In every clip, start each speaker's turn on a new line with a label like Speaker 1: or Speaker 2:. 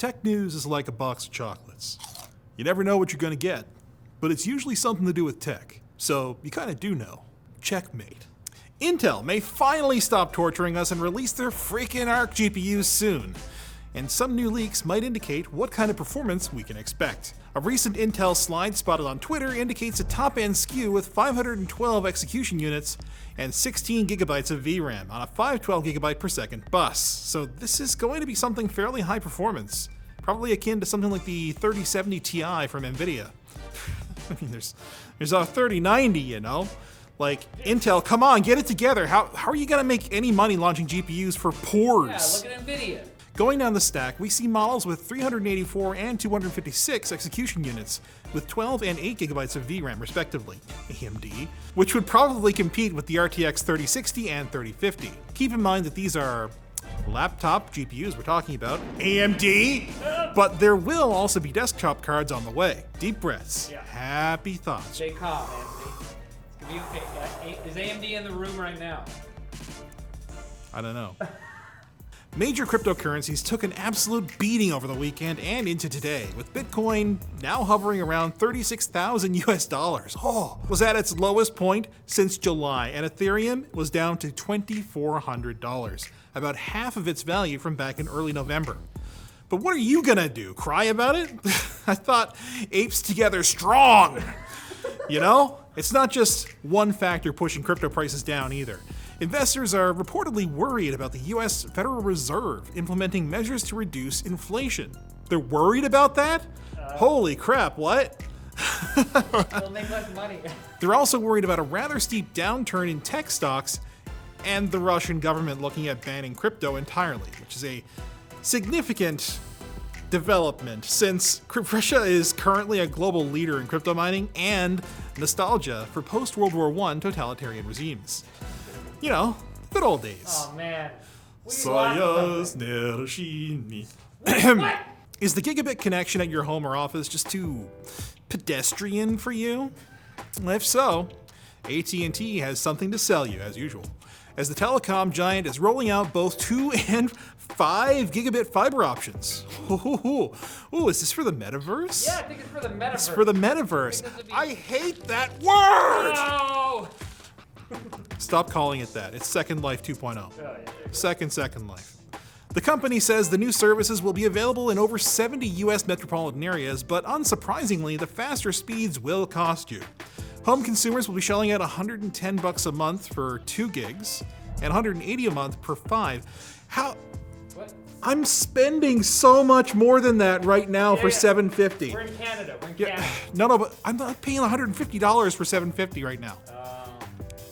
Speaker 1: Tech news is like a box of chocolates. You never know what you're going to get, but it's usually something to do with tech. So you kind of do know. Checkmate. Intel may finally stop torturing us and release their freaking Arc GPUs soon. And some new leaks might indicate what kind of performance we can expect. A recent Intel slide spotted on Twitter indicates a top-end SKU with 512 execution units and 16 gigabytes of VRAM on a 512 gigabyte per second bus. So this is going to be something fairly high performance, probably akin to something like the 3070 Ti from NVIDIA. I mean, there's a 3090, you know? Like, Intel, come on, get it together. How are you gonna make any money launching GPUs for pores?
Speaker 2: Yeah, look at NVIDIA.
Speaker 1: Going down the stack, we see models with 384 and 256 execution units, with 12 and 8 gigabytes of VRAM respectively, AMD, which would probably compete with the RTX 3060 and 3050. Keep in mind that these are laptop GPUs we're talking about, AMD, but there will also be desktop cards on the way. Deep breaths,
Speaker 2: Yeah.
Speaker 1: Happy thoughts.
Speaker 2: Stay calm, Anthony. It's gonna be okay. Is AMD in the room right now?
Speaker 1: I don't know. Major cryptocurrencies took an absolute beating over the weekend and into today, with Bitcoin now hovering around 36,000 US dollars. Was at its lowest point since July, and Ethereum was down to $2,400, about half of its value from back in early November. But what are you gonna do? Cry about it? I thought apes together strong. You know? It's not just one factor pushing crypto prices down either. Investors are reportedly worried about the US Federal Reserve implementing measures to reduce inflation. They're worried about that? Holy crap, what?
Speaker 2: They'll make less money.
Speaker 1: They're also worried about a rather steep downturn in tech stocks and the Russian government looking at banning crypto entirely, which is a significant development since Russia is currently a global leader in crypto mining and nostalgia for post-World War I totalitarian regimes. You know, good old days.
Speaker 2: Oh man.
Speaker 1: Is the gigabit connection at your home or office just too pedestrian for you? If so, AT&T has something to sell you, as usual, as the telecom giant is rolling out both 2 and 5 gigabit fiber options. Ooh, is this for the metaverse?
Speaker 2: Yeah, I think it's for the metaverse.
Speaker 1: It's for the metaverse. I hate that word!
Speaker 2: No!
Speaker 1: Stop calling it that. It's Second Life 2.0.
Speaker 2: Oh, yeah.
Speaker 1: Second Life. The company says the new services will be available in over 70 US metropolitan areas, but unsurprisingly, the faster speeds will cost you. Home consumers will be shelling out $110 a month for 2 gigs and $180 a month per 5. How?
Speaker 2: What?
Speaker 1: I'm spending so much more than that right now for $750.
Speaker 2: We're in Canada. Canada.
Speaker 1: No, but I'm not paying $150 for $750 right now.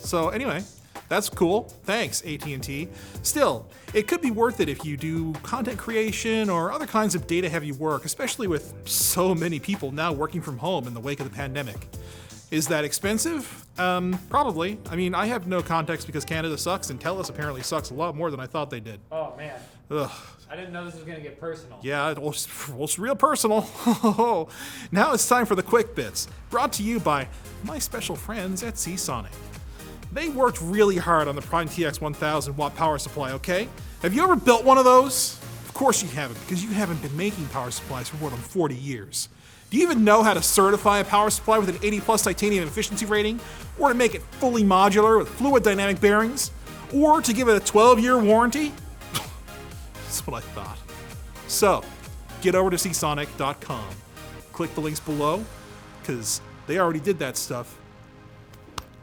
Speaker 1: So anyway, that's cool. Thanks, AT&T. Still, it could be worth it if you do content creation or other kinds of data-heavy work, especially with so many people now working from home in the wake of the pandemic. Is that expensive? Probably. I mean, I have no context because Canada sucks and TELUS apparently sucks a lot more than I thought they did.
Speaker 2: Oh man.
Speaker 1: Ugh.
Speaker 2: I didn't know this was gonna get personal.
Speaker 1: Yeah, it's real personal. Now it's time for the quick bits, brought to you by my special friends at Seasonic. They worked really hard on the Prime TX 1000 watt power supply, okay? Have you ever built one of those? Of course you haven't, because you haven't been making power supplies for more than 40 years. Do you even know how to certify a power supply with an 80 plus titanium efficiency rating? Or to make it fully modular with fluid dynamic bearings? Or to give it a 12-year warranty? That's what I thought. So, get over to Seasonic.com. Click the links below, because they already did that stuff,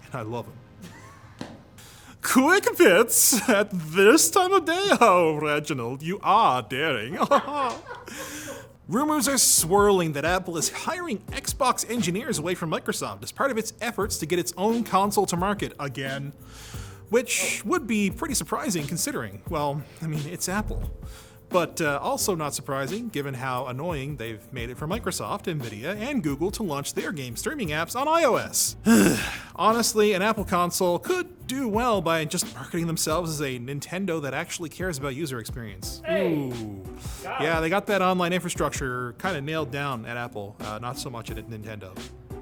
Speaker 1: and I love them. Quick bits at this time of day. Oh, Reginald, you are daring. Rumors are swirling that Apple is hiring Xbox engineers away from Microsoft as part of its efforts to get its own console to market again. Which would be pretty surprising considering, well, I mean, it's Apple. But also not surprising given how annoying they've made it for Microsoft, Nvidia, and Google to launch their game streaming apps on iOS. Honestly, an Apple console could do well by just marketing themselves as a Nintendo that actually cares about user experience.
Speaker 2: Hey.
Speaker 1: Ooh. Yeah, they got that online infrastructure kind of nailed down at Apple, not so much at Nintendo.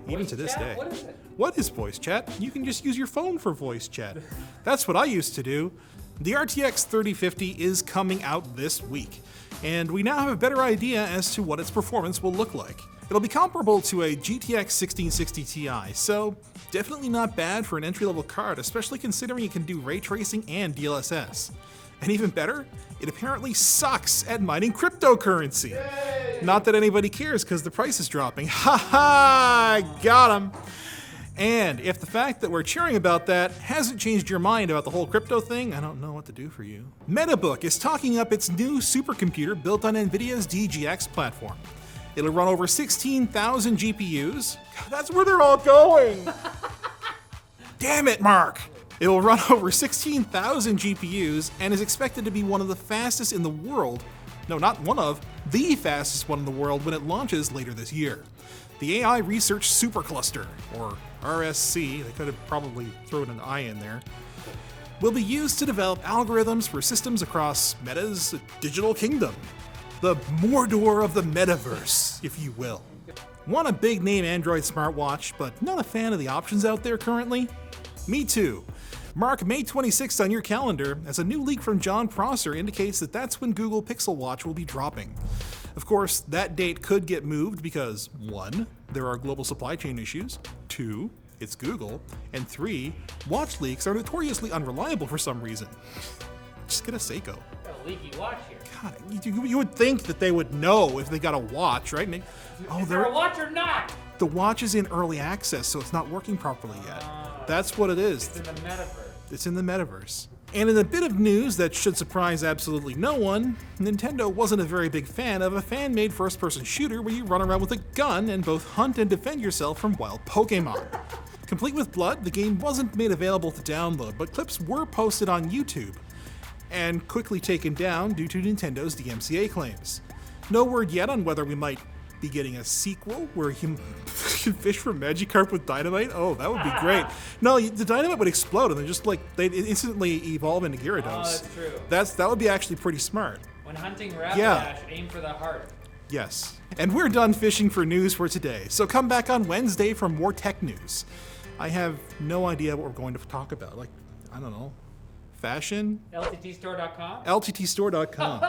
Speaker 1: Even to this day.
Speaker 2: What is it?
Speaker 1: What is voice chat? You can just use your phone for voice chat. That's what I used to do. The RTX 3050 is coming out this week, and we now have a better idea as to what its performance will look like. It'll be comparable to a GTX 1660 Ti, so definitely not bad for an entry-level card, especially considering it can do ray tracing and DLSS. And even better, it apparently sucks at mining cryptocurrency. Yay! Not that anybody cares because the price is dropping. Ha ha! Got him! And if the fact that we're cheering about that hasn't changed your mind about the whole crypto thing, I don't know what to do for you. MetaBook is talking up its new supercomputer built on NVIDIA's DGX platform. It'll run over 16,000 GPUs. God, that's where they're all going! Damn it, Mark! It will run over 16,000 GPUs and is expected to be one of the fastest in the world. No, not one of, the fastest one in the world when it launches later this year. The AI Research Supercluster, or RSC, they could have probably thrown an I in there, will be used to develop algorithms for systems across Meta's digital kingdom. The Mordor of the metaverse, if you will. Want a big name Android smartwatch, but not a fan of the options out there currently? Me too. Mark May 26th on your calendar, as a new leak from John Prosser indicates that that's when Google Pixel Watch will be dropping. Of course, that date could get moved because 1, there are global supply chain issues, 2, it's Google, and 3, watch leaks are notoriously unreliable for some reason. Just get a Seiko.
Speaker 2: Got a leaky watch here.
Speaker 1: God, you would think that they would know if they got a watch, right?
Speaker 2: Is there a watch or not?
Speaker 1: The watch is in early access, so it's not working properly yet. That's what it is.
Speaker 2: It's in the metaverse.
Speaker 1: It's in the metaverse. And in a bit of news that should surprise absolutely no one, Nintendo wasn't a very big fan of a fan-made first-person shooter where you run around with a gun and both hunt and defend yourself from wild Pokemon. Complete with blood, the game wasn't made available to download, but clips were posted on YouTube and quickly taken down due to Nintendo's DMCA claims. No word yet on whether we might be getting a sequel where you can fish for Magikarp with dynamite. Oh, that would be great. No, the dynamite would explode and they'd instantly evolve into Gyarados.
Speaker 2: Oh, that's true.
Speaker 1: That would be actually pretty smart.
Speaker 2: When hunting Rapidash, aim for the heart.
Speaker 1: Yes. And we're done fishing for news for today, so come back on Wednesday for more tech news. I have no idea what we're going to talk about. I don't know. Fashion?
Speaker 2: LTTstore.com?
Speaker 1: LTTstore.com.